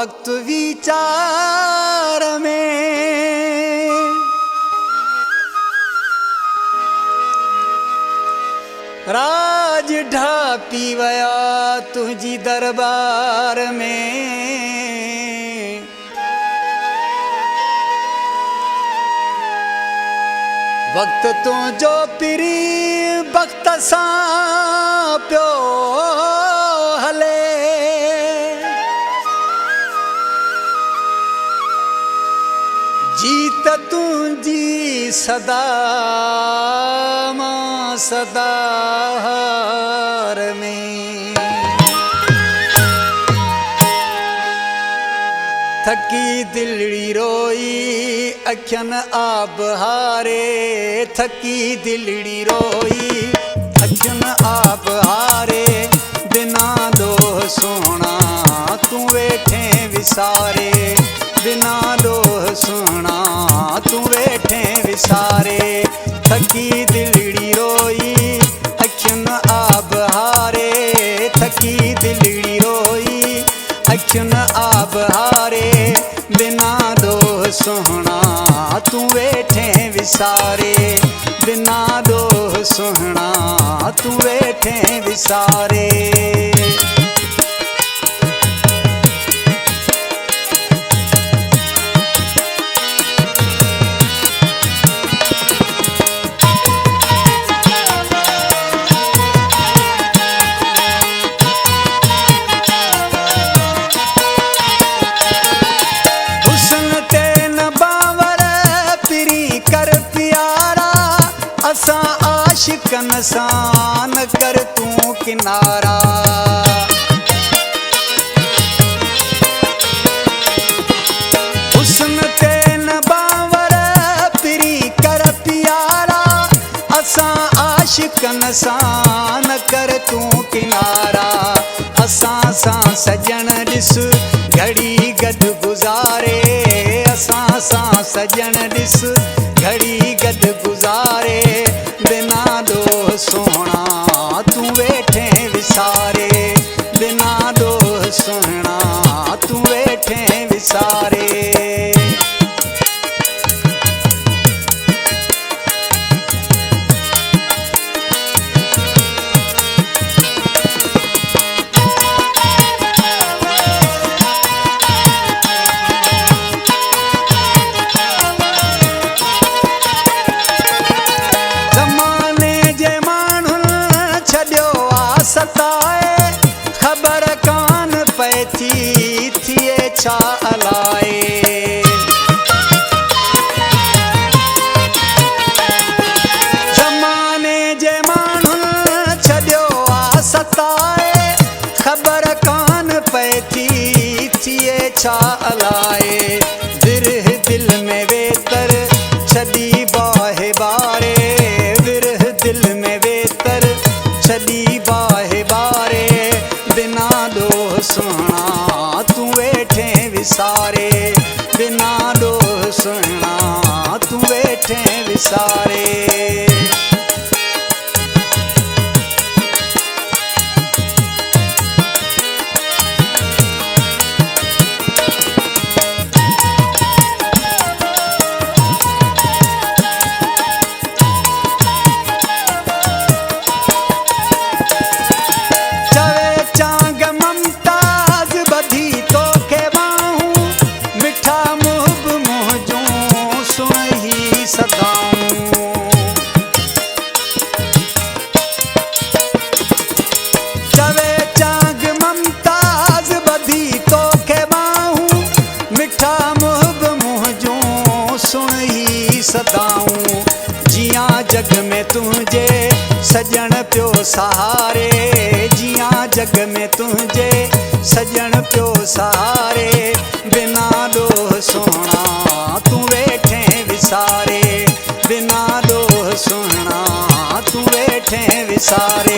वक्त विचार में राज ढापी वया तुझी दरबार में। वक्त तो जो पिरी वक्त सा प्यो हले जीत तुझी सदा मां सदा हार में। थकी दिलड़ी रोई अखियन आब हारे, थकी दिलड़ी रोई अखियन आब हारे। बिना दोह सोना तू वेठे विसारे, बिना दोह सोना तू वेठे विसारे। थकी दिलड़ी रोई अखियन आब हारे, थकी दिलड़ी रोई अखियन आब हारे। बिना दोह सोहना तू वेठे विसारे, बिना दोह सोहना तू वेठे विसारे। आशिकन सान कर तू किनारा, हुस्न तेन बावर पिरी कर प्यारा। असा आशिकन सान कर तू किनारा, असा सा सजन ॾिस घड़ी गॾ गुज़ारे, असा सा सजन ॾिस घड़ी गॾ गुज़ारे। बिना दोह सोहना तू वेठे विसारे, बिना दोह सोहना तू वेठे विसारे। सताए खबर कान पैथी थिए छा अलाए। ज़माने जे माण्हुनि छॾियो आ सताए खबर कान पैथी थिए छा अलाए। विरह दिल में वेतर छॾी बाहे बारे, विरह दिल में वेतर छॾी बाहे बारे। बिना दोह सोहना तू वेठे विसारे, बिना दोह सोहना तू वेठे विसारे। जिया जग में तुझे सजन प्यो सहारे, जिया जग में तुझे सजन प्यो सहारे। बिना दोह सोहना तू वेठे विसारे, बिना दोह सोहना तू वेठे विसारे।